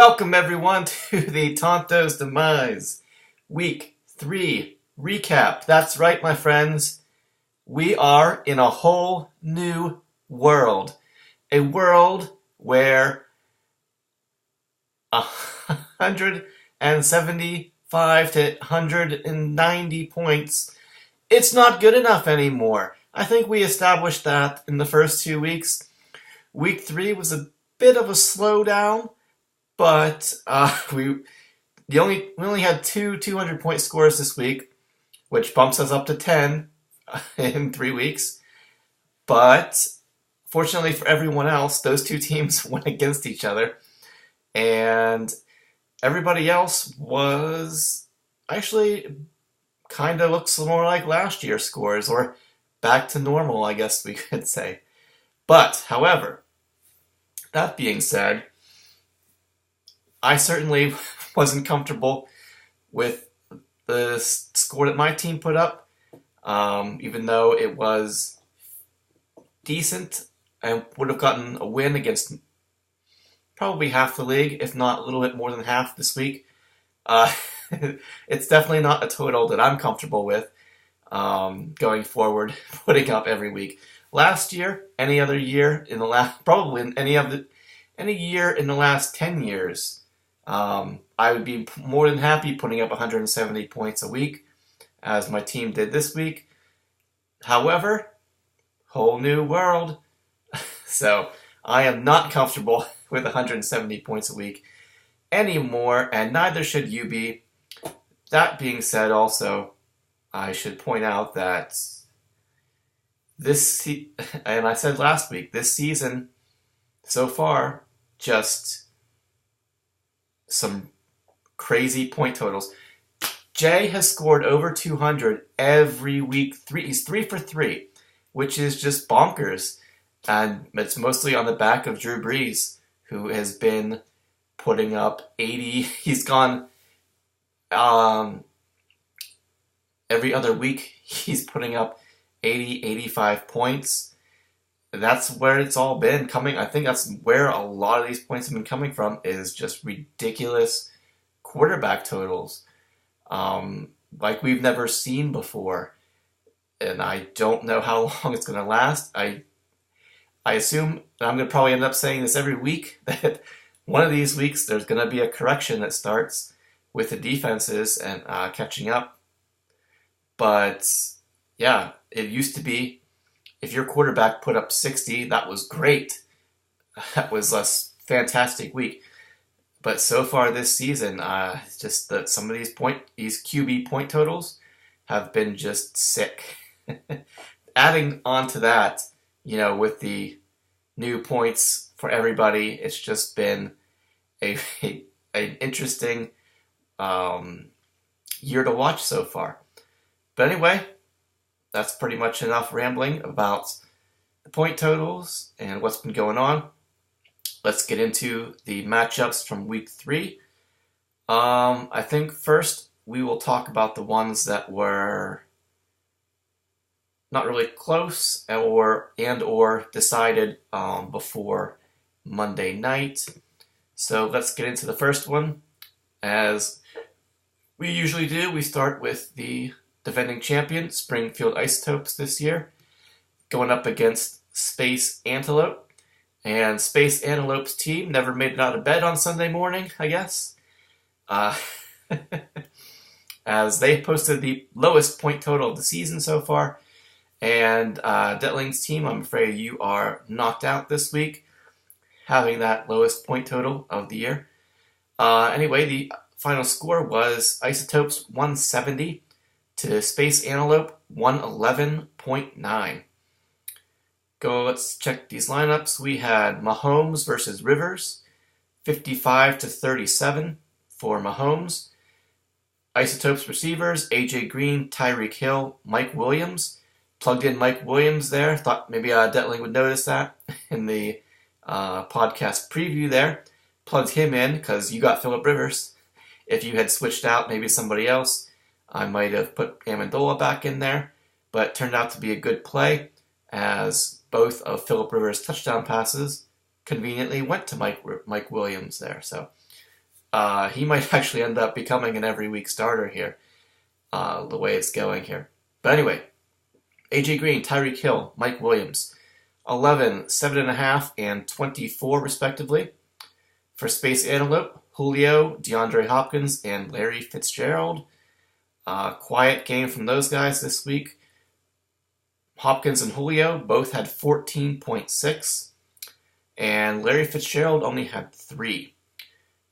Welcome everyone to the Tonto's Demise Week 3 recap. That's right, my friends. We are in a whole new world. A world where 175 to 190 points, it's not good enough anymore. I think we established that in the first 2 weeks. Week 3 was a bit of a slowdown. But we only had two 200-point scores this week, which bumps us up to 10 in 3 weeks. But fortunately for everyone else, those two teams went against each other, and everybody else was actually kind of looks more like last year's scores, or back to normal, I guess we could say. But, however, that being said, I certainly wasn't comfortable with the score that my team put up, even though it was decent. I would have gotten a win against probably half the league, if not a little bit more than half this week. It's definitely not a total that I'm comfortable with going forward, putting up every week. Last year, any other year in the last, probably any year in the last 10 years, I would be more than happy putting up 170 points a week, as my team did this week. However, whole new world. So I am not comfortable with 170 points a week anymore, and neither should you be. That being said, also, I should point out that and I said last week, this season, so far, just some crazy point totals. Jay has scored over 200 every week. He's 3 for 3, which is just bonkers. And it's mostly on the back of Drew Brees, who has been putting up 80. He's gone every other week. He's putting up 80, 85 points. That's where it's all been coming. I think that's where a lot of these points have been coming from, is just ridiculous quarterback totals, like we've never seen before. And I don't know how long it's going to last. I assume, and I'm going to probably end up saying this every week, that one of these weeks there's going to be a correction that starts with the defenses and catching up. But yeah, it used to be, if your quarterback put up 60, that was great. That was a fantastic week. But so far this season, it's just that some of these QB point totals have been just sick. Adding on to that, with the new points for everybody, it's just been an interesting year to watch so far. But anyway, that's pretty much enough rambling about the point totals and what's been going on. Let's get into the matchups from week 3. I think first we will talk about the ones that were not really close or decided before Monday night. So let's get into the first one. As we usually do, we start with the defending champion, Springfield Isotopes, this year, going up against Space Antelope. And Space Antelope's team never made it out of bed on Sunday morning, I guess. As they posted the lowest point total of the season so far. And Detling's team, I'm afraid you are knocked out this week, having that lowest point total of the year. Anyway, the final score was Isotopes 170 to Space Antelope 111.9. Let's check these lineups. We had Mahomes versus Rivers, 55 to 37 for Mahomes. Isotopes receivers, AJ Green, Tyreek Hill, Mike Williams. Plugged in Mike Williams there. Thought maybe Detling would notice that in the podcast preview there. Plugged him in because you got Phillip Rivers. If you had switched out maybe somebody else, I might have put Amendola back in there. But it turned out to be a good play, as both of Phillip Rivers' touchdown passes conveniently went to Mike Williams there. So He might actually end up becoming an every week starter here, the way it's going here. But anyway, AJ Green, Tyreek Hill, Mike Williams, 11, 7.5, and 24 respectively. For Space Antelope, Julio, DeAndre Hopkins, and Larry Fitzgerald. Quiet game from those guys this week. Hopkins and Julio both had 14.6, and Larry Fitzgerald only had 3.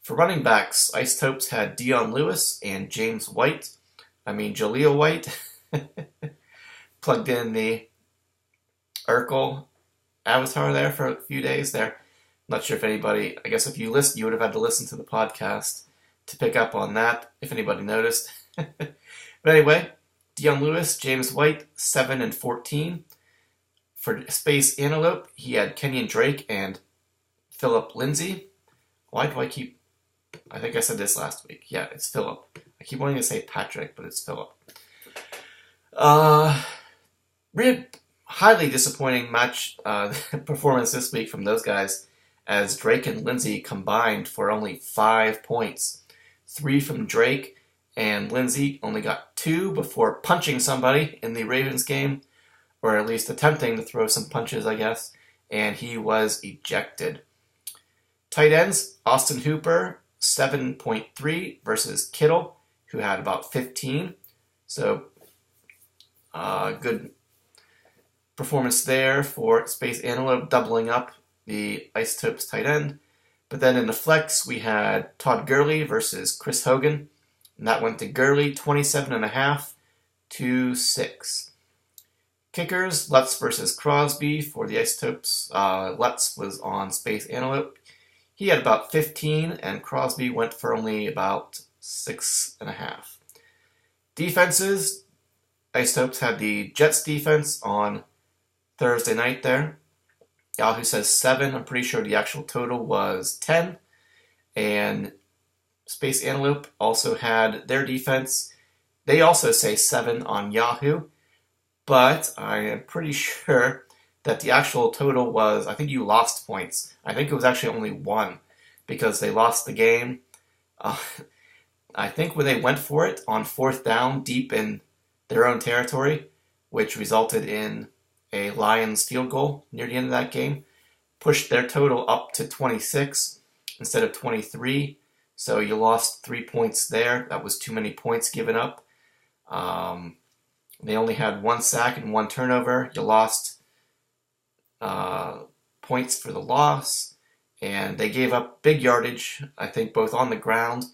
For running backs, Isotopes had Dion Lewis and James White. Jaleel White. Plugged in the Urkel avatar there for a few days there. Not sure if anybody, I guess if you listened, you would have had to listen to the podcast to pick up on that, if anybody noticed. But anyway, Dion Lewis, James White, 7 and 14. For Space Antelope, he had Kenyon Drake and Philip Lindsay. Why do I think I said this last week. Yeah, it's Philip. I keep wanting to say Patrick, but it's Philip. Really highly disappointing match performance this week from those guys, as Drake and Lindsay combined for only 5 points. 3 from Drake, and Lindsay only got 2 before punching somebody in the Ravens game, or at least attempting to throw some punches, I guess, and he was ejected. Tight ends, Austin Hooper, 7.3 versus Kittle, who had about 15. So, good performance there for Space Antelope, doubling up the Isotopes tight end. But then in the flex, we had Todd Gurley versus Chris Hogan, and that went to Gurley, 27.5 to 6. Kickers, Lutz versus Crosby for the Isotopes. Lutz was on Space Antelope. He had about 15, and Crosby went for only about 6.5. Defenses, Isotopes had the Jets defense on Thursday night there. Yahoo says 7. I'm pretty sure the actual total was 10. And Space Antelope also had their defense. They also say 7 on Yahoo. But I am pretty sure that the actual total was, I think you lost points. I think it was actually only 1 because they lost the game. I think when they went for it on 4th down deep in their own territory, which resulted in a Lions field goal near the end of that game, pushed their total up to 26 instead of 23. So you lost 3 points there. That was too many points given up. They only had 1 sack and 1 turnover. You lost points for the loss, and they gave up big yardage, I think, both on the ground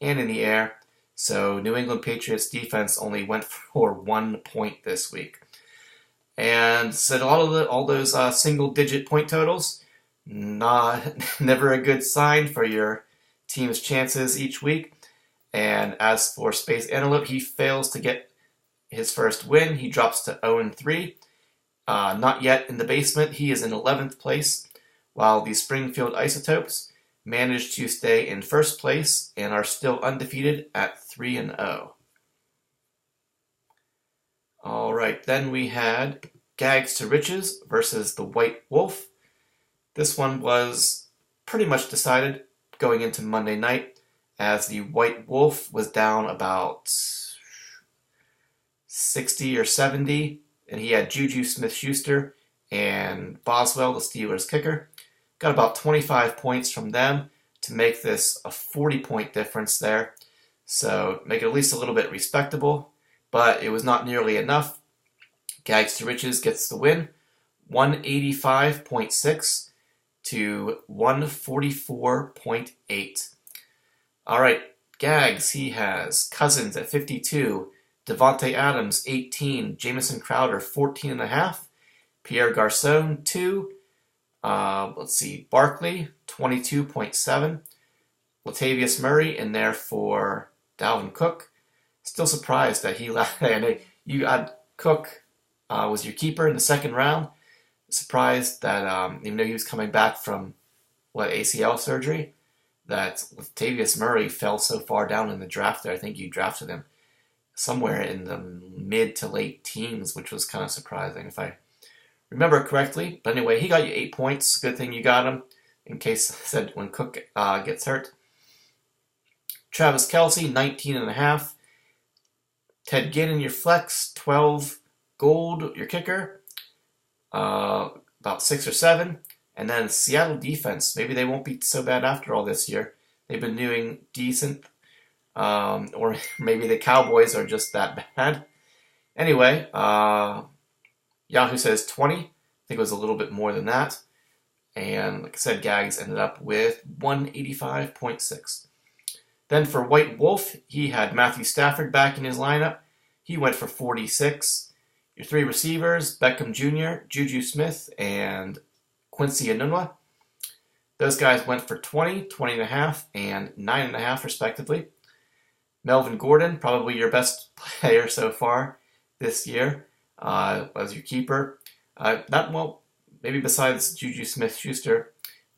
and in the air. So New England Patriots defense only went for 1 point this week. And said all those single-digit point totals, never a good sign for your team's chances each week. And as for Space Antelope, he fails to get his first win. He drops to 0-3. Not yet in the basement. He is in 11th place, while the Springfield Isotopes managed to stay in first place and are still undefeated at 3-0. All right, then we had Gags to Riches versus the White Wolf. This one was pretty much decided going into Monday night, as the White Wolf was down about 60 or 70, and he had Juju Smith-Schuster and Boswell, the Steelers kicker. Got about 25 points from them to make this a 40-point difference there. So make it at least a little bit respectable, but it was not nearly enough. Gags to Riches gets the win, 185.6 to 144.8. All right, Gags, he has Cousins at 52, Devontae Adams 18, Jamison Crowder 14.5, Pierre Garçon 2. Barkley 22.7, Latavius Murray in there for Dalvin Cook. Still surprised that he left. You had Cook was your keeper in the second round. Surprised that even though he was coming back from ACL surgery, that Latavius Murray fell so far down in the draft there. I think you drafted him somewhere in the mid to late teens, which was kind of surprising if I remember correctly. But anyway, he got you 8 points. Good thing you got him in case I said when Cook gets hurt. Travis Kelce, 19.5. Ted Ginn in your flex, 12 gold, your kicker, about 6 or 7. And then Seattle defense, maybe they won't be so bad after all this year. They've been doing decent, or maybe the Cowboys are just that bad. Anyway, Yahoo says 20. I think it was a little bit more than that. And like I said, Gags ended up with 185.6. Then for White Wolf, he had Matthew Stafford back in his lineup. He went for 46. Your 3 receivers, Beckham Jr., Juju Smith, and Quincy Enunwa. Those guys went for 20, 20.5, and 9.5 respectively. Melvin Gordon, probably your best player so far this year, was your keeper. Maybe besides Juju Smith-Schuster,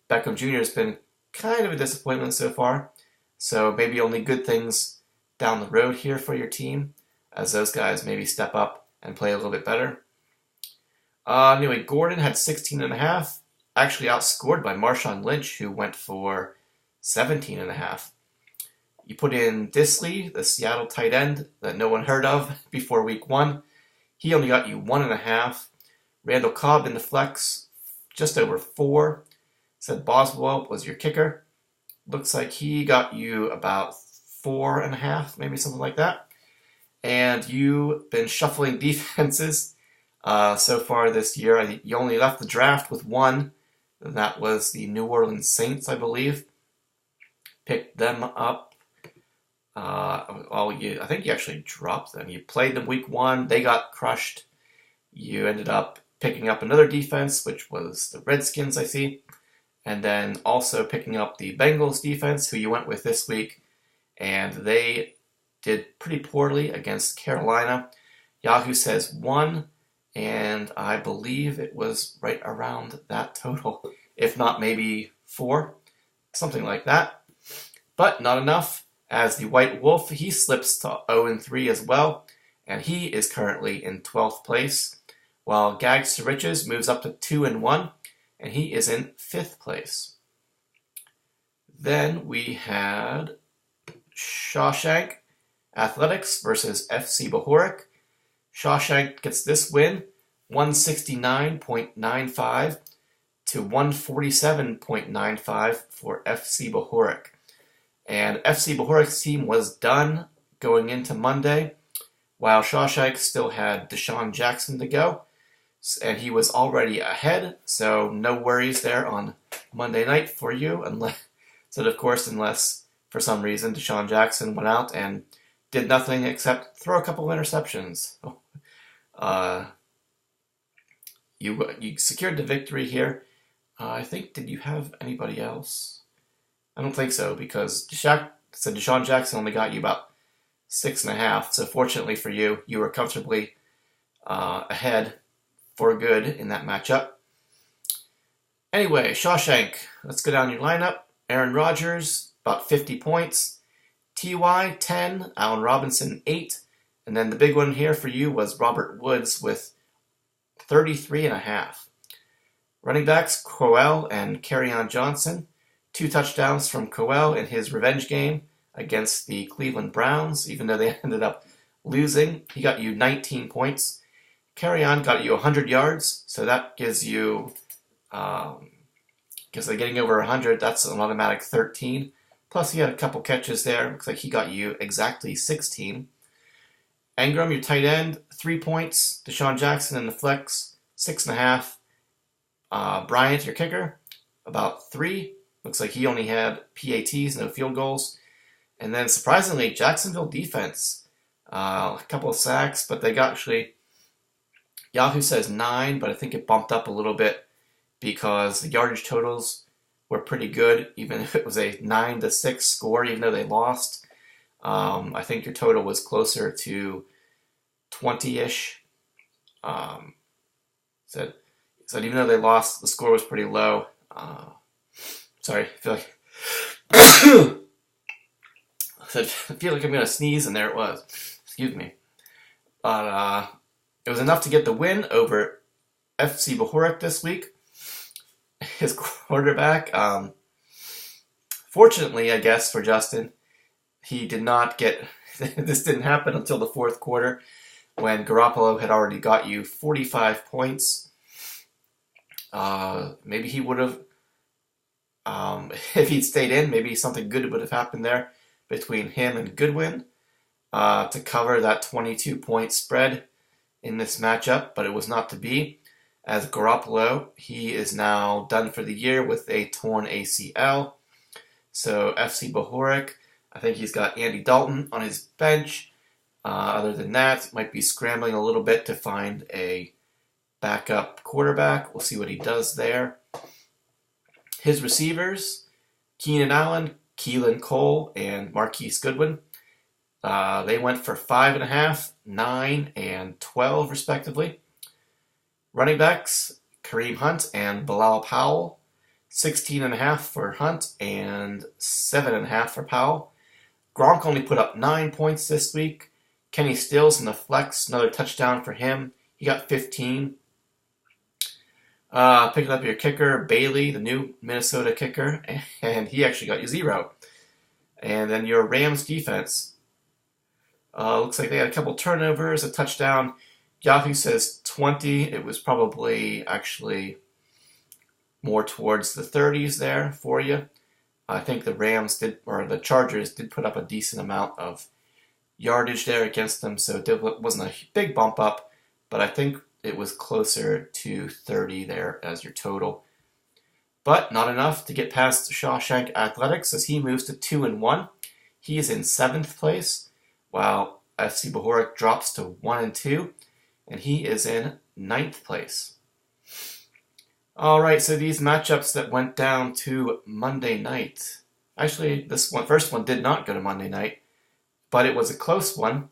Beckham Jr. has been kind of a disappointment so far. So maybe only good things down the road here for your team, as those guys maybe step up and play a little bit better. Anyway, Gordon had 16.5, actually outscored by Marshawn Lynch, who went for 17.5. You put in Disley, the Seattle tight end that no one heard of before week 1. He only got you 1.5. Randall Cobb in the flex, just over 4. Said Boswell was your kicker. Looks like he got you about 4.5, maybe something like that. And you've been shuffling defenses so far this year. I think you only left the draft with 1, and that was the New Orleans Saints, I believe. Picked them up. I think you actually dropped them. You played them week 1. They got crushed. You ended up picking up another defense, which was the Redskins, I see. And then also picking up the Bengals defense, who you went with this week. And they did pretty poorly against Carolina. Yahoo says 1, and I believe it was right around that total. If not, maybe 4. Something like that. But not enough, as the White Wolf, he slips to 0-3 as well. And he is currently in 12th place. While Gags to Riches moves up to 2-1. And he is in 5th place. Then we had Shawshank Athletics versus FC Bohoric. Shawshank gets this win, 169.95 to 147.95 for FC Bohoric. And FC Bohoric's team was done going into Monday, while Shawshank still had Deshaun Jackson to go. And he was already ahead, so no worries there on Monday night for you, unless for some reason Deshaun Jackson went out and did nothing except throw a couple of interceptions. You secured the victory here. I think, did you have anybody else? I don't think so, because Deshaun Jackson only got you about 6.5, so fortunately for you, you were comfortably ahead for good in that matchup. Anyway, Shawshank, let's go down your lineup. Aaron Rodgers, about 50 points. T.Y., 10. Allen Robinson, 8. And then the big one here for you was Robert Woods with 33.5. Running backs, Crowell and Kerryon Johnson. 2 touchdowns from Crowell in his revenge game against the Cleveland Browns, even though they ended up losing. He got you 19 points. Kerryon got you 100 yards, so that gives you, because they're getting over 100, that's an automatic 13. Plus he had a couple catches there. Looks like he got you exactly 16. Engram, your tight end, 3 points. Deshaun Jackson in the flex, 6.5. Bryant, your kicker, about 3. Looks like he only had PATs, no field goals. And then surprisingly, Jacksonville defense, a couple of sacks, but they got actually, Yahoo says 9, but I think it bumped up a little bit because the yardage totals were pretty good, even if it was a 9-6 score, even though they lost. I think your total was closer to 20-ish. Said even though they lost, the score was pretty low. Sorry, I feel like I'm going to sneeze, and there it was. Excuse me. But it was enough to get the win over FC Bohoric this week. His quarterback, fortunately, I guess, for Justin, he did not get, this didn't happen until the fourth quarter when Garoppolo had already got you 45 points. Maybe he would have, if he'd stayed in, maybe something good would have happened there between him and Goodwin to cover that 22-point spread in this matchup, but it was not to be. As Garoppolo, he is now done for the year with a torn ACL. So FC Bohoric, I think he's got Andy Dalton on his bench. Other than that, might be scrambling a little bit to find a backup quarterback. We'll see what he does there. His receivers, Keenan Allen, Keelan Cole, and Marquise Goodwin. They went for 5.5, 9, and 12 respectively. Running backs, Kareem Hunt and Bilal Powell. 16.5 for Hunt and 7.5 for Powell. Gronk only put up 9 points this week. Kenny Stills in the flex, another touchdown for him. He got 15. Picking up your kicker, Bailey, the new Minnesota kicker, and he actually got you 0. And then your Rams defense. Looks like they had a couple turnovers, a touchdown. Yahoo says 20. It was probably actually more towards the 30s there for you. I think the Rams did, or the Chargers did put up a decent amount of yardage there against them, so it wasn't a big bump up, but I think it was closer to 30 there as your total. But not enough to get past Shawshank Athletics as he moves to 2-1. He is in 7th place, while FC Bohoric drops to 1-2, and he is in 9th place. Alright, so these matchups that went down to Monday night. Actually, first one did not go to Monday night, but it was a close one.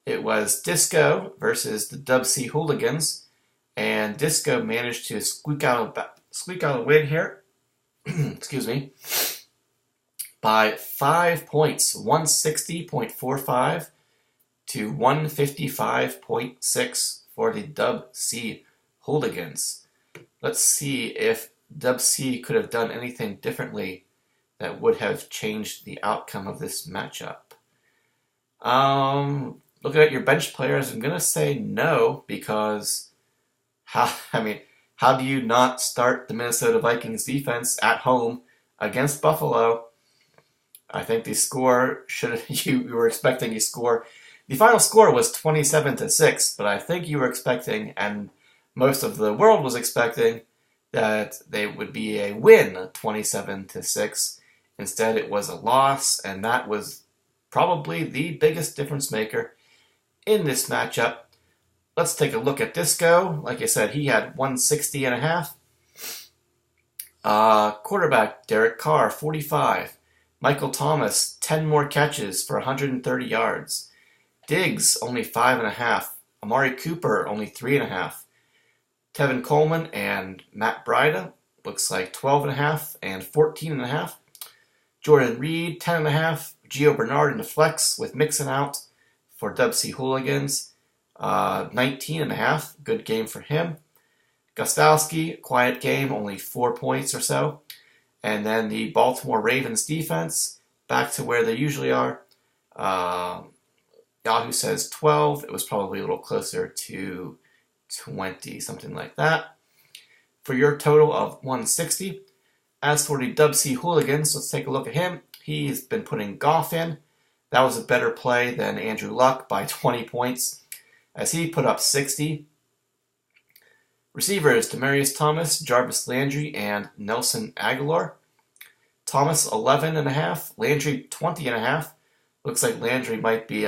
It was Disco versus the Dub C Hooligans, and Disco managed to squeak out a win here. Excuse me. By 5 points, 160.45 to 155.6 for the Dub C Hooligans. Let's see if Dub C could have done anything differently that would have changed the outcome of this matchup. Looking at your bench players, I'm going to say no, because how do you not start the Minnesota Vikings defense at home against Buffalo? I think the score you were expecting a score. The final score was 27-6, but I think you were expecting, and most of the world was expecting, that they would be a win 27-6. Instead, it was a loss, and that was probably the biggest difference maker in this matchup. Let's take a look at Disco. Like I said, he had 160.5. Quarterback Derek Carr, 45. Michael Thomas, 10 more catches for 130 yards. Diggs, only 5.5. Amari Cooper, only 3.5. Tevin Coleman and Matt Breida, looks like 12.5 and 14.5. Jordan Reed, 10.5. Gio Bernard in the flex with Mixon out for Dub C Hooligans. 19.5. Good game for him. Gostowski, quiet game, only 4 points or so. And then the Baltimore Ravens defense, back to where they usually are. Yahoo says 12. It was probably a little closer to 20, something like that. For your total of 160. As for the Dub C Hooligans, let's take a look at him. He's been putting Goff in. That was a better play than Andrew Luck by 20 points, as he put up 60. Receivers, Demaryius Thomas, Jarvis Landry, and Nelson Aguilar. Thomas, 11.5. Landry, 20.5. Looks like Landry might be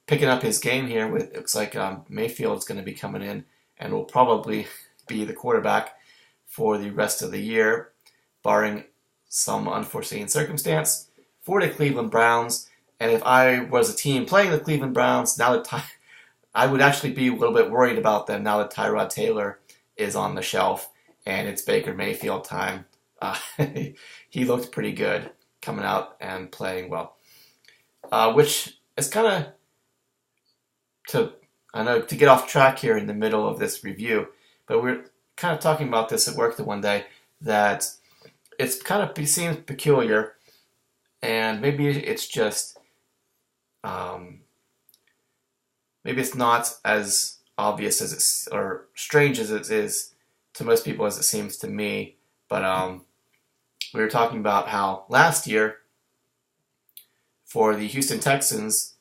picking up his game here. Looks like Mayfield's going to be coming in and will probably be the quarterback for the rest of the year, barring some unforeseen circumstance, for the Cleveland Browns. And if I was a team playing the Cleveland Browns, now that I would actually be a little bit worried about them now that Tyrod Taylor is on the shelf and it's Baker Mayfield time. He looked pretty good coming out and playing well, which is kind of to get off track here in the middle of this review, but we're kind of talking about this at work the one day, that it's kind of seems peculiar And maybe it's just, maybe it's not as obvious as it's, or strange as it is to most people as it seems to me. But we were talking about how last year for the Houston Texans,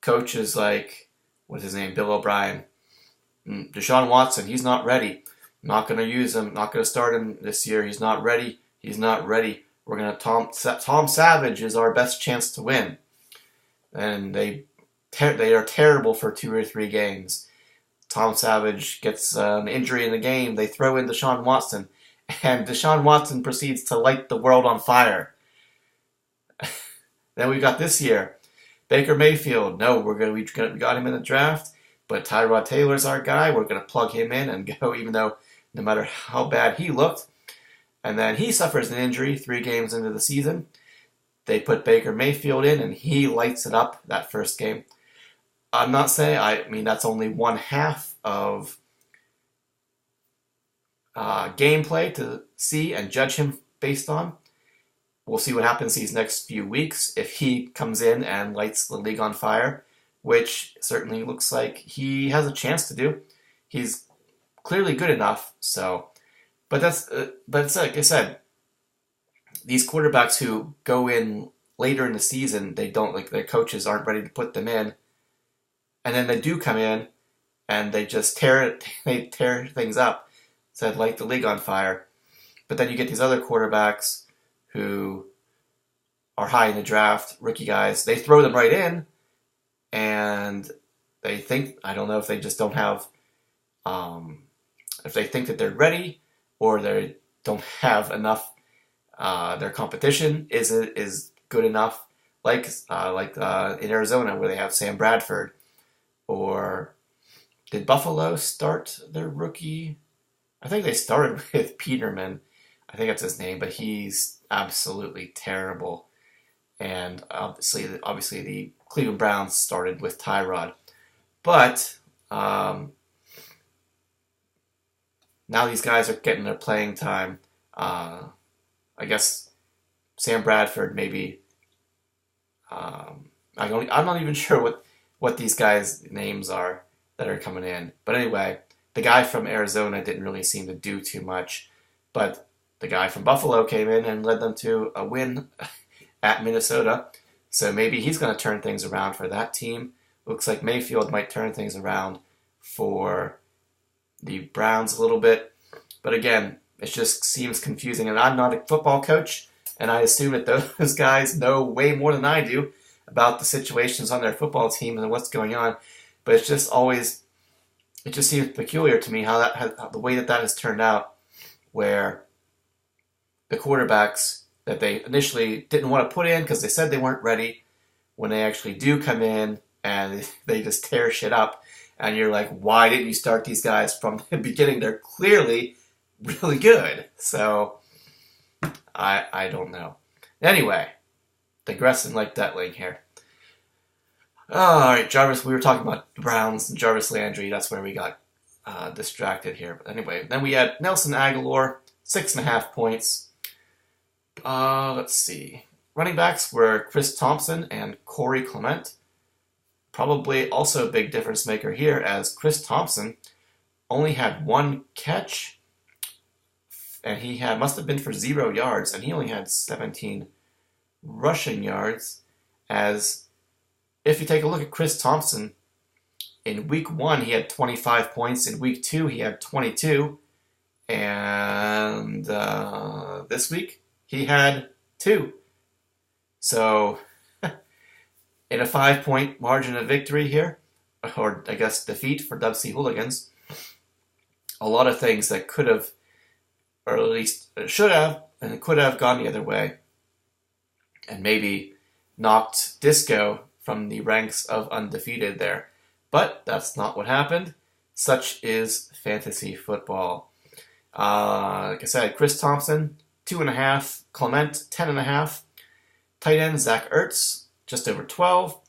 coaches like, what's his name, Bill O'Brien, Deshaun Watson, he's not ready. Not going to use him. Not going to start him this year. He's not ready. He's not ready. We're going to Tom Savage is our best chance to win. And they are terrible for 2 or 3 games. Tom Savage gets an injury in the game. They throw in Deshaun Watson. And Deshaun Watson proceeds to light the world on fire. Then we got this year. Baker Mayfield. No, we got him in the draft. But Tyrod Taylor's our guy. We're going to plug him in and go, even though no matter how bad he looked. And then he suffers an injury 3 games into the season. They put Baker Mayfield in, and he lights it up that first game. I'm not saying, I mean, that's only one half of gameplay to see and judge him based on. We'll see what happens these next few weeks if he comes in and lights the league on fire, which certainly looks like he has a chance to do. He's clearly good enough, so... But it's like I said, these quarterbacks who go in later in the season, they don't, like, their coaches aren't ready to put them in, and then they do come in and they just tear things up, so I'd light the league on fire. But then you get these other quarterbacks who are high in the draft, rookie guys. They throw them right in, and they think, I don't know if they just don't have, if they think that they're ready, or they don't have enough. Their competition is good enough, like in Arizona where they have Sam Bradford, or did Buffalo start their rookie? I think they started with Peterman. I think that's his name, but he's absolutely terrible. And obviously the Cleveland Browns started with Tyrod, but now these guys are getting their playing time. I guess Sam Bradford maybe. I'm not even sure what these guys' names are that are coming in. But anyway, the guy from Arizona didn't really seem to do too much. But the guy from Buffalo came in and led them to a win at Minnesota. So maybe he's going to turn things around for that team. Looks like Mayfield might turn things around for the Browns a little bit. But again, it just seems confusing. And I'm not a football coach, and I assume that those guys know way more than I do about the situations on their football team and what's going on. But it's just always, it just seems peculiar to me how the way that has turned out, where the quarterbacks that they initially didn't want to put in because they said they weren't ready, when they actually do come in and they just tear shit up. And you're like, why didn't you start these guys from the beginning? They're clearly really good. So, I don't know. Anyway, digressing like Detling here. Alright, Jarvis, we were talking about the Browns and Jarvis Landry. That's where we got distracted here. But anyway, then we had Nelson Aguilar, 6.5 points. Let's see. Running backs were Chris Thompson and Corey Clement. Probably also a big difference maker here, as Chris Thompson only had 1 catch, and he must have been for 0 yards, and he only had 17 rushing yards. As if you take a look at Chris Thompson, in week 1 he had 25 points, in week 2 he had 22, and this week he had 2. So in a 5-point margin of victory here, or I guess defeat for Dub C Hooligans, a lot of things that could have, or at least should have, and could have gone the other way, and maybe knocked Disco from the ranks of undefeated there. But that's not what happened. Such is fantasy football. Like I said, Chris Thompson, 2.5, Clement, 10.5, tight end Zach Ertz, just over 12.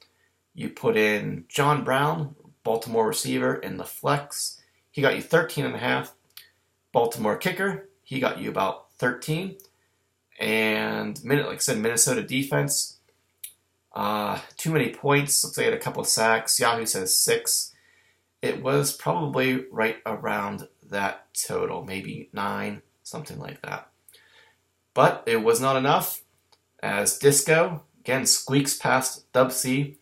You put in John Brown, Baltimore receiver, in the flex. He got you 13.5. Baltimore kicker, he got you about 13. And like I said, Minnesota defense, too many points. Looks like they had a couple of sacks. Yahoo says 6. It was probably right around that total, maybe 9, something like that. But it was not enough, as Disco, again, squeaks past Dub C,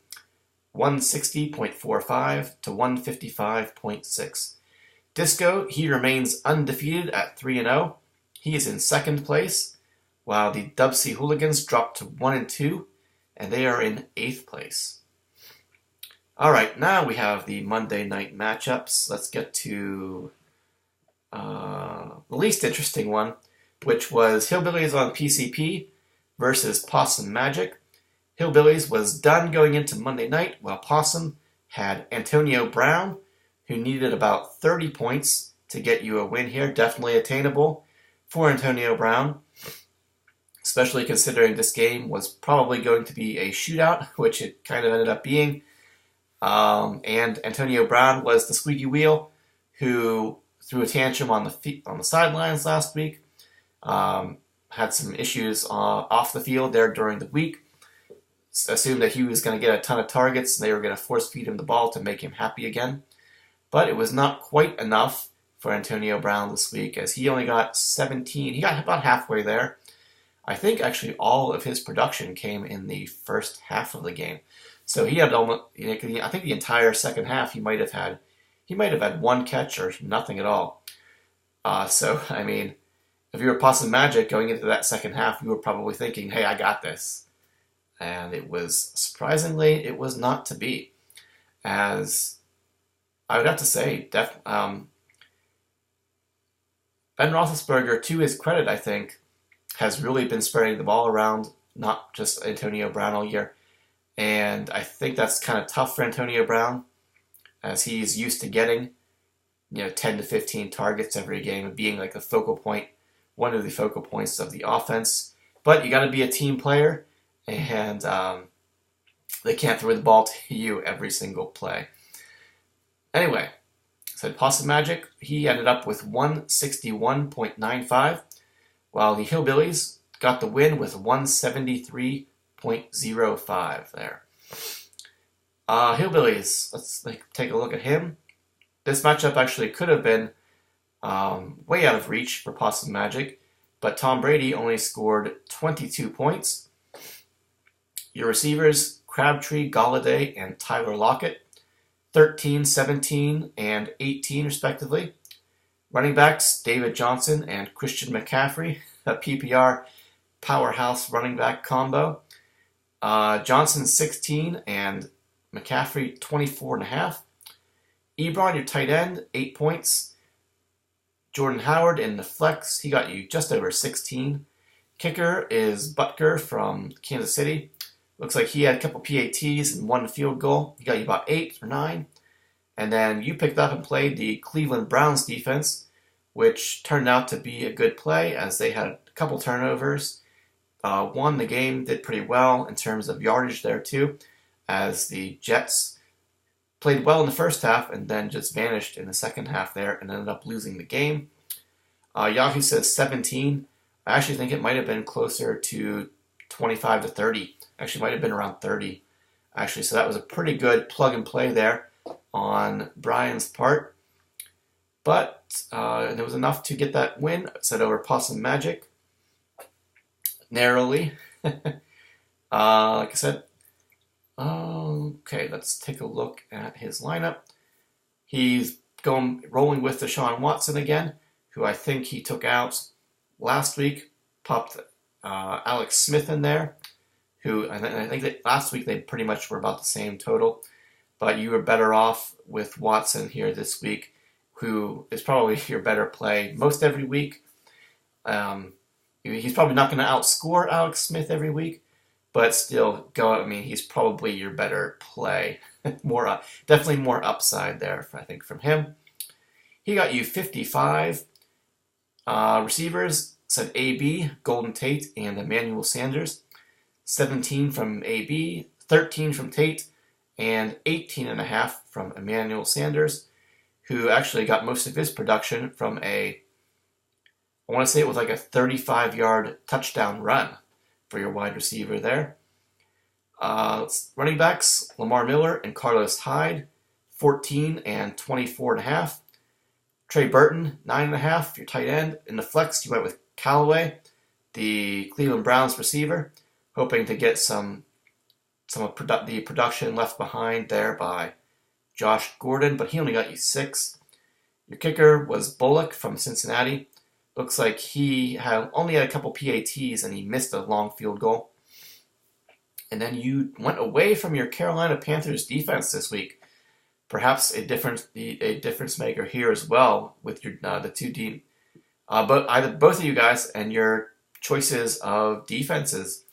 160.45 to 155.6. Disco, he remains undefeated at 3-0. He is in second place, while the Dub C Hooligans dropped to 1-2, and they are in 8th place. Alright, now we have the Monday night matchups. Let's get to the least interesting one, which was Hillbillies on PCP versus Possum Magic. Hillbillies was done going into Monday night, while Possum had Antonio Brown, who needed about 30 points to get you a win here. Definitely attainable for Antonio Brown, especially considering this game was probably going to be a shootout, which it kind of ended up being. And Antonio Brown was the squeaky wheel who threw a tantrum on the sidelines last week. Had some issues off the field there during the week. Assumed that he was going to get a ton of targets and they were going to force feed him the ball to make him happy again. But it was not quite enough for Antonio Brown this week, as he only got 17. He got about halfway there. I think actually all of his production came in the first half of the game. So he had almost, I think the entire second half he might have had one catch or nothing at all. So, I mean, if you were Possum Magic going into that second half, you were probably thinking, hey, I got this. And it was, surprisingly, it was not to be. As I would have to say, Ben Roethlisberger, to his credit, I think, has really been spreading the ball around, not just Antonio Brown all year. And I think that's kind of tough for Antonio Brown, as he's used to getting 10 to 15 targets every game and being like the focal point, one of the focal points of the offense. But you got to be a team player, and they can't throw the ball to you every single play. Anyway, said Possum Magic, he ended up with 161.95, while the Hillbillies got the win with 173.05 there. Hillbillies, let's take a look at him. This matchup actually could have been way out of reach for Possum Magic, but Tom Brady only scored 22 points. Your receivers, Crabtree, Golladay, and Tyler Lockett, 13, 17, and 18 respectively. Running backs, David Johnson and Christian McCaffrey, a PPR powerhouse running back combo. Johnson 16 and McCaffrey 24.5. Ebron, your tight end, 8 points. Jordan Howard in the flex, he got you just over 16. Kicker is Butker from Kansas City. Looks like he had a couple PATs and one field goal. He got you about 8 or 9. And then you picked up and played the Cleveland Browns defense, which turned out to be a good play as they had a couple turnovers. Won the game, did pretty well in terms of yardage there too, as the Jets played well in the first half and then just vanished in the second half there and ended up losing the game. Yahoo says 17. I actually think it might have been closer to 25 to 30. Actually, might have been around 30. Actually, so that was a pretty good plug and play there on Brian's part. But it was enough to get that win. Set over Possum Magic narrowly. Like I said. Okay, let's take a look at his lineup. He's rolling with Deshaun Watson again, who I think he took out last week. Popped Alex Smith in there, who I think that last week they pretty much were about the same total. But you were better off with Watson here this week, who is probably your better play most every week. He's probably not going to outscore Alex Smith every week, but still, he's probably your better play. Definitely more upside there, I think, from him. He got you 55. Receivers said AB, Golden Tate, and Emmanuel Sanders. 17 from AB, 13 from Tate, and 18.5 from Emmanuel Sanders, who actually got most of his production from a I want to say it was like a 35-yard touchdown run for your wide receiver there. Running backs, Lamar Miller and Carlos Hyde, 14 and 24.5. Trey Burton, 9.5. Your tight end. In the flex, you went with Callaway, the Cleveland Browns receiver, hoping to get some of the production left behind there by Josh Gordon, but he only got you 6. Your kicker was Bullock from Cincinnati. Looks like he only had a couple PATs and he missed a long field goal. And then you went away from your Carolina Panthers defense this week. Perhaps a difference maker here as well with your the two team, both of you guys and your choices of defenses.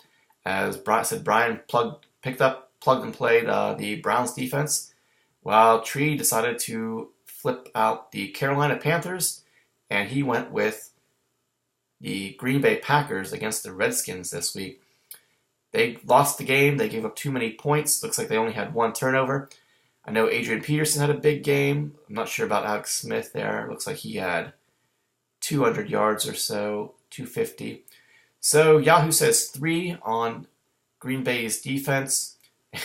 As Brian picked up, plugged and played the Browns defense, while Tree decided to flip out the Carolina Panthers, and he went with the Green Bay Packers against the Redskins this week. They lost the game. They gave up too many points. Looks like they only had 1 turnover. I know Adrian Peterson had a big game. I'm not sure about Alex Smith there. Looks like he had 200 yards or so, 250. So Yahoo says 3 on Green Bay's defense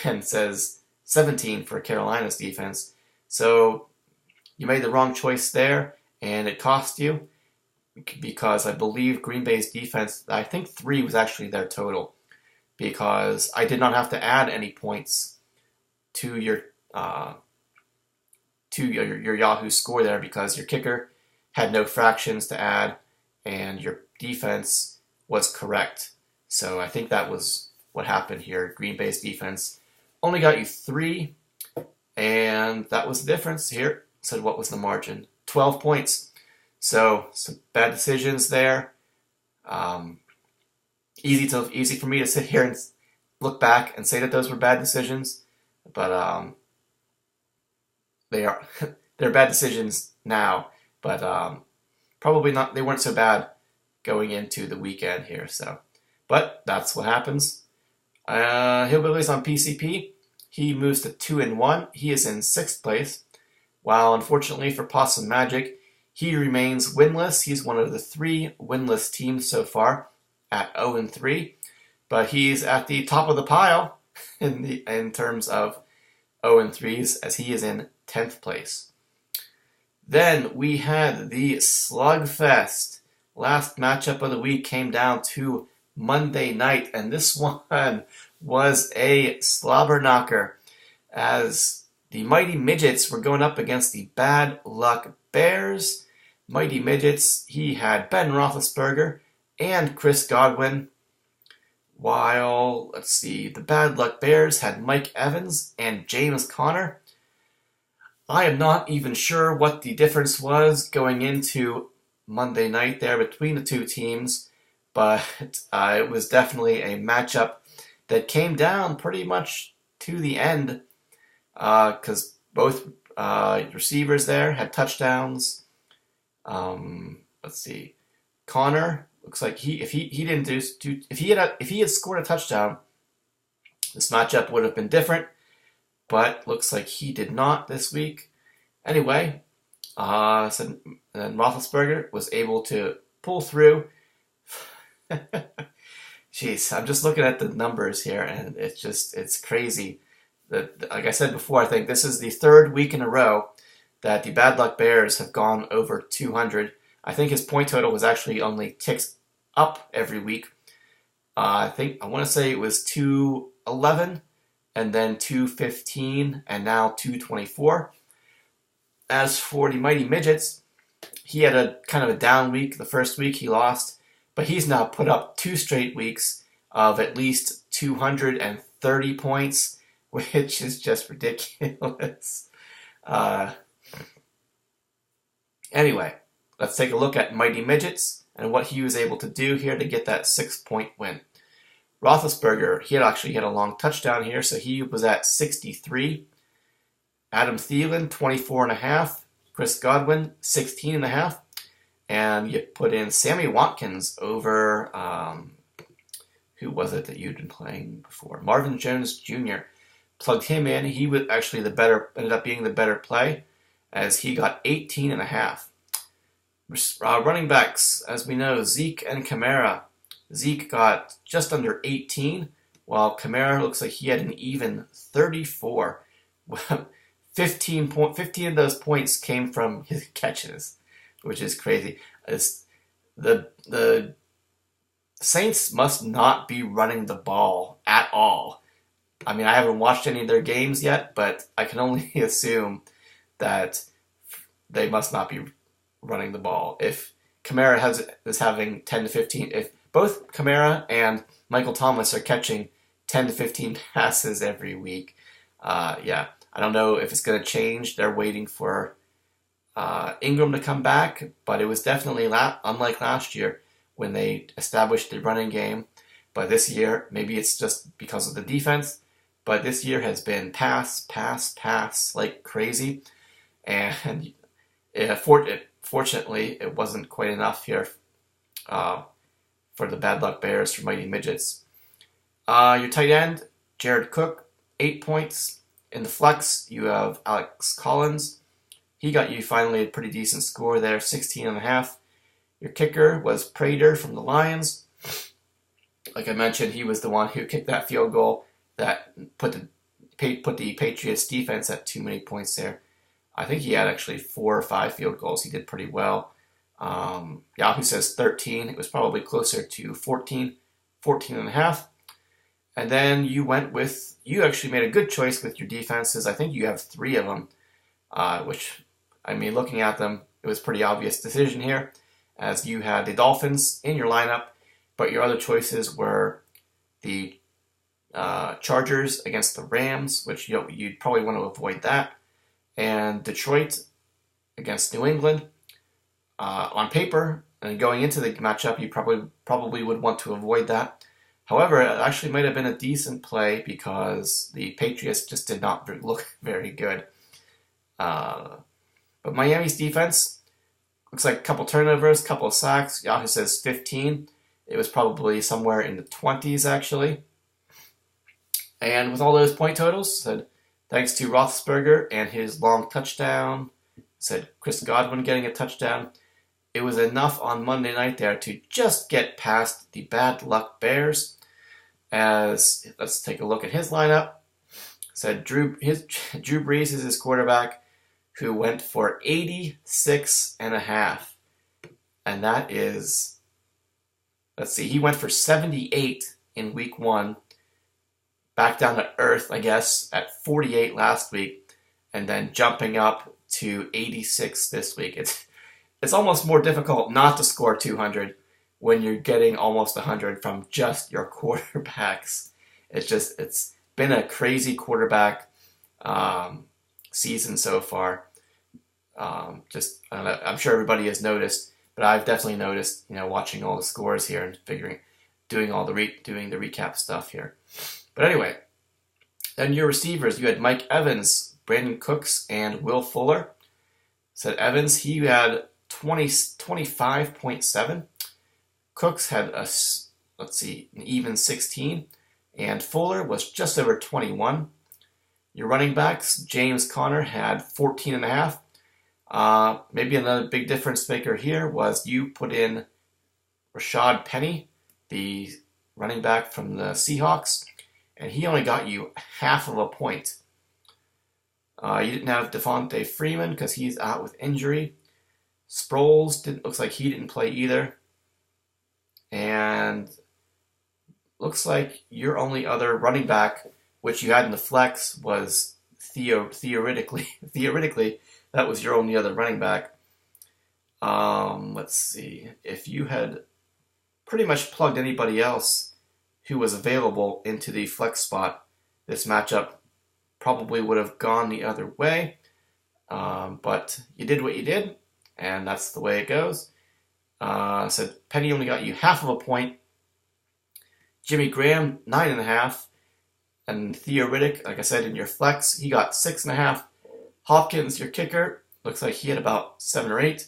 and says 17 for Carolina's defense. So you made the wrong choice there, and it cost you because I believe Green Bay's defense, I think 3 was actually their total, because I did not have to add any points to your Yahoo score there, because your kicker had no fractions to add and your defense was correct. So I think that was what happened here. Green Bay's defense only got you 3, and that was the difference here. Said what was the margin? 12 points. So some bad decisions there. Easy for me to sit here and look back and say that those were bad decisions, but they're bad decisions now. But probably not. They weren't so bad going into the weekend here. So, but that's what happens. Hillbillies on PCP. He moves to 2-1. He is in 6th place. While unfortunately for Possum Magic, he remains winless. He's one of the 3 winless teams so far at 0-3, but he's at the top of the pile in terms of 0-3s, as he is in 10th place. Then we had the Slugfest. Last matchup of the week came down to Monday night, and this one was a slobber knocker, as the Mighty Midgets were going up against the Bad Luck Bears. Mighty Midgets, he had Ben Roethlisberger and Chris Godwin, while, the Bad Luck Bears had Mike Evans and James Conner. I am not even sure what the difference was going into Monday night there between the two teams, but it was definitely a matchup that came down pretty much to the end, because both receivers there had touchdowns. Conner looks like if he had scored a touchdown, this matchup would have been different, but looks like he did not this week. Anyway, then Roethlisberger was able to pull through. Jeez, I'm just looking at the numbers here, and it's crazy. Like I said before, I think this is the 3rd week in a row that the Bad Luck Bears have gone over 200. I think his point total was actually only ticks up every week. I want to say it was 211, and then 215, and now 224. As for the Mighty Midgets, he had a kind of a down week. The first week he lost, but he's now put up 2 straight weeks of at least 230 points, which is just ridiculous. Anyway, let's take a look at Mighty Midgets and what he was able to do here to get that 6-point win. Roethlisberger, he had a long touchdown here, so he was at 63. Adam Thielen, 24.5. Chris Godwin, 16.5. And you put in Sammy Watkins over, who was it that you'd been playing before? Marvin Jones Jr. Plugged him in. He was actually ended up being the better play, as he got 18.5. Running backs, as we know, Zeke and Kamara. Zeke got just under 18, while Kamara looks like he had an even 34. 15 of those points came from his catches, which is crazy. The Saints must not be running the ball at all. I mean, I haven't watched any of their games yet, but I can only assume that they must not be running the ball. If Kamara is having 10 to 15, if both Kamara and Michael Thomas are catching 10 to 15 passes every week, yeah, I don't know if it's going to change. They're waiting for Ingram to come back, but it was definitely unlike last year when they established the running game. But this year, maybe it's just because of the defense, but this year has been pass like crazy. And fortunately, it wasn't quite enough here for the bad luck Bears, for Mighty Midgets. Your tight end, Jared Cook, 8 points. In the flex, you have Alex Collins. He got you finally a pretty decent score there, 16.5. Your kicker was Prater from the Lions. Like I mentioned, he was the one who kicked that field goal that put the Patriots defense at too many points there. I think he had actually 4 or 5 field goals. He did pretty well. Yahoo says 13. It was probably closer to 14.5. And then you actually made a good choice with your defenses. I think you have 3 of them, which, I mean, looking at them, it was a pretty obvious decision here, as you had the Dolphins in your lineup, but your other choices were the Chargers against the Rams, which you'd probably want to avoid that, and Detroit against New England. On paper, and going into the matchup, you probably would want to avoid that. However, it actually might have been a decent play because the Patriots just did not look very good. But Miami's defense looks like a couple turnovers, couple of sacks. Yahoo says 15. It was probably somewhere in the 20s, actually. And with all those point totals, said thanks to Roethlisberger and his long touchdown, said Chris Godwin getting a touchdown, it was enough on Monday night there to just get past the bad luck Bears. As let's take a look at his lineup. Said Drew Brees is his quarterback, who went for 86.5, and that is, let's see, he went for 78 in week 1, back down to earth, I guess, at 48 last week, and then jumping up to 86 this week. It's almost more difficult not to score 200 when you're getting almost 100 from just your quarterbacks. It's been a crazy quarterback season so far. I don't know, I'm sure everybody has noticed, but I've definitely noticed, watching all the scores here and doing the recap stuff here. But anyway, then your receivers, you had Mike Evans, Brandon Cooks, and Will Fuller. Said Evans, he had 25.7. Cooks had an even 16, and Fuller was just over 21. Your running backs, James Conner had 14.5. Maybe another big difference maker here was you put in Rashad Penny, the running back from the Seahawks, and he only got you half of a point. You didn't have Devontae Freeman because he's out with injury. Sproles looks like he didn't play either. And looks like your only other running back, which you had in the flex, was theoretically, that was your only other running back. Let's see. If you had pretty much plugged anybody else who was available into the flex spot, this matchup probably would have gone the other way. But you did what you did, and that's the way it goes. So Penny only got you half of a point. Jimmy Graham, 9.5. And Theo Riddick, like I said, in your flex, he got 6.5. Hopkins, your kicker, looks like he had about 7 or 8.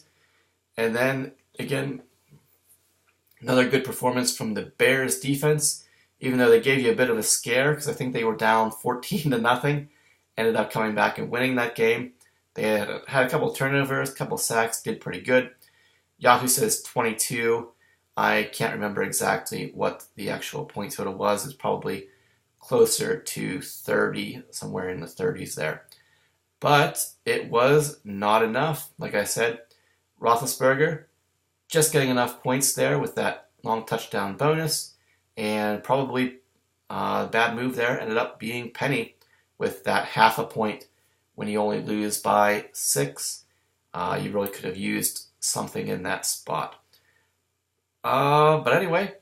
And then, again, another good performance from the Bears defense, even though they gave you a bit of a scare, because I think they were down 14-0. Ended up coming back and winning that game. They had a couple turnovers, a couple sacks, did pretty good. Yahoo says 22. I can't remember exactly what the actual point total was. It's probably closer to 30, somewhere in the 30s there. But it was not enough. Like I said, Roethlisberger just getting enough points there with that long touchdown bonus, and probably a bad move there ended up being Penny with that half a point when you only lose by 6. You really could have used something in that spot. But anyway,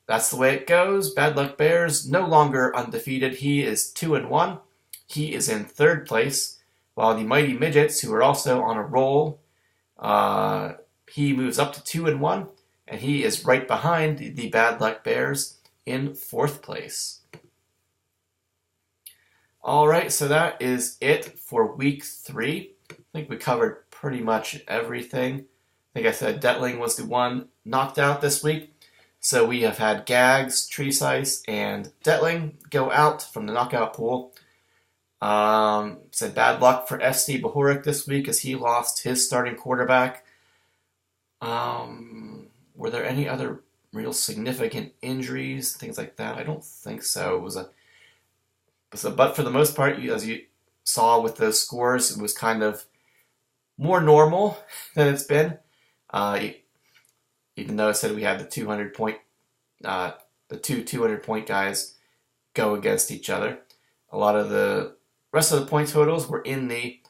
that's the way it goes. Bad Luck Bears no longer undefeated. He is 2-1. He is in 3rd place, while the Mighty Midgets, who are also on a roll, he moves up to 2-1, and he is right behind the Bad Luck Bears in 4th place. All right, so that is it for week 3. I think we covered pretty much everything. Like I said, Detling was the one knocked out this week. So we have had Gags, Treesice, and Detling go out from the knockout pool. Said bad luck for SD Bahorik this week as he lost his starting quarterback. Were there any other real significant injuries, things like that? I don't think so. But for the most part, as you saw with those scores, it was kind of more normal than it's been. Even though I said we had the 200 point guys go against each other, a lot of the rest of the point totals were in the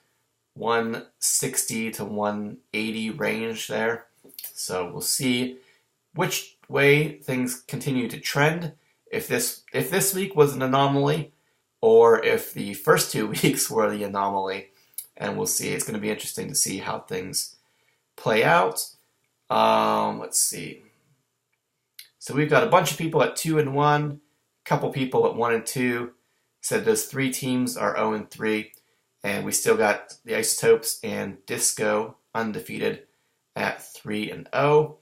160 to 180 range there. So we'll see which way things continue to trend. If this week was an anomaly, or if the first 2 weeks were the anomaly, and we'll see. It's going to be interesting to see how things play out. Let's see. So we've got a bunch of people at 2-1, a couple people at 1-2. Said those 3 teams are 0-3, and we still got the Isotopes and Disco undefeated at 3-0.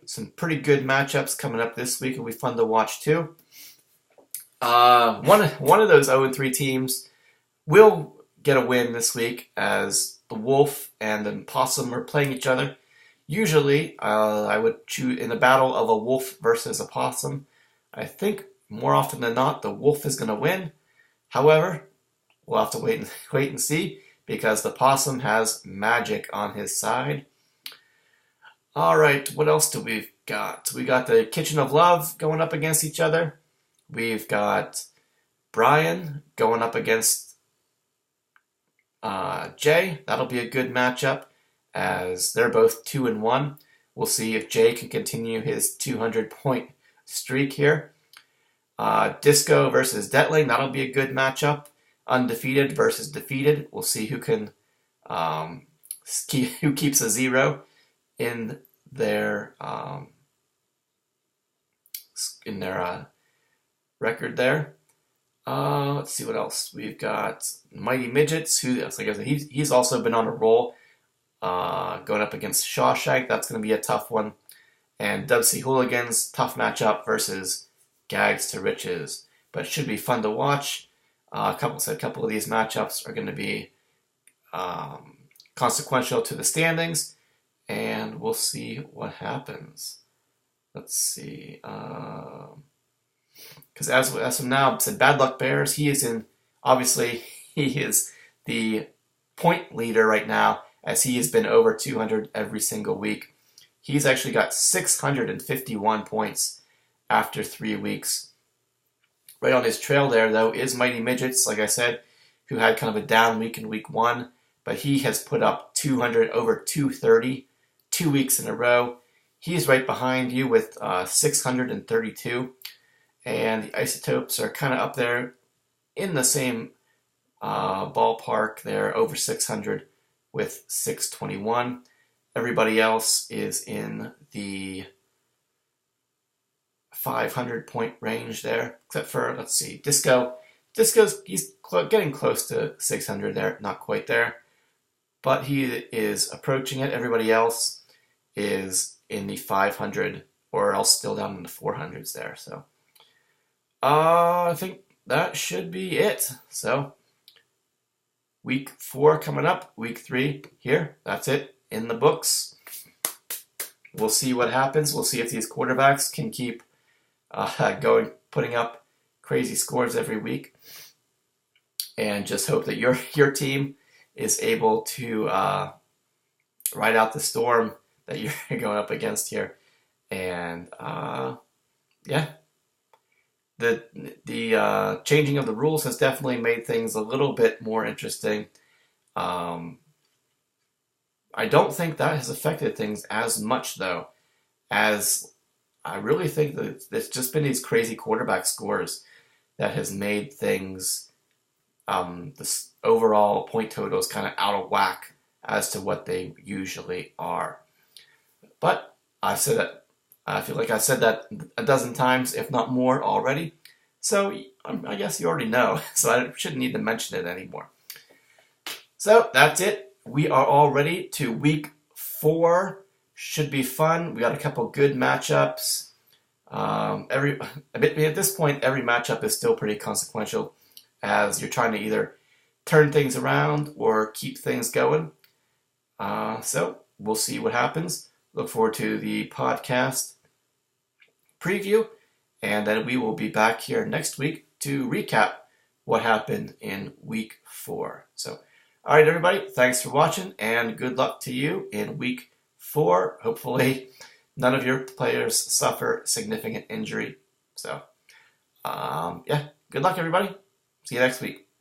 Some pretty good matchups coming up this week. It'll be fun to watch too. One of those 0-3 teams will get a win this week, as the Wolf and the Possum are playing each other. Usually, I would choose in a battle of a wolf versus a possum. I think more often than not, the wolf is going to win. However, we'll have to wait and see, because the possum has magic on his side. All right, what else do we got? We got the Kitchen of Love going up against each other. We've got Brian going up against Jay. That'll be a good matchup, as they're both 2-1. We'll see if Jay can continue his 200-point streak here. Disco versus Detling. That'll be a good matchup. Undefeated versus defeated. We'll see who can who keeps a 0 in their record there. Let's see what else. We've got Mighty Midgets, who, like I said, he's also been on a roll, going up against Shawshank. That's going to be a tough one. And Dubsy Hooligans, tough matchup versus Gags to Riches. But it should be fun to watch. A couple of these matchups are going to be consequential to the standings, and we'll see what happens. Let's see. Because as of now, said Bad Luck Bears, he is the point leader right now, as he has been over 200 every single week. He's actually got 651 points after 3 weeks. Right on his trail there, though, is Mighty Midgets, like I said, who had kind of a down week in week 1, but he has put up 200 over 230 2 weeks in a row. He's right behind you with 632. And the Isotopes are kind of up there in the same ballpark. They're over 600 with 621. Everybody else is in the 500-point range there, except for, let's see, Disco. He's getting close to 600 there, not quite there, but he is approaching it. Everybody else is in the 500, or else still down in the 400s there. So I think that should be it. So week 4 coming up, week 3 here. That's it in the books. we'll see what happens. We'll see if these quarterbacks can keep putting up crazy scores every week, and just hope that your team is able to ride out the storm that you're going up against here. And yeah, the changing of the rules has definitely made things a little bit more interesting. I don't think that has affected things as much, though, as I really think that it's just been these crazy quarterback scores that has made things, this overall point totals kind of out of whack as to what they usually are. But I feel like I've said that a dozen times, if not more, already. So I guess you already know, so I shouldn't need to mention it anymore. So that's it. We are all ready to week 4. Should be fun. We got a couple good matchups. At this point, every matchup is still pretty consequential, as you're trying to either turn things around or keep things going. So we'll see what happens. Look forward to the podcast preview, and then we will be back here next week to recap what happened in week 4. So, all right, everybody, thanks for watching, and good luck to you in week 4. Hopefully, none of your players suffer significant injury. So, yeah, good luck, everybody. See you next week.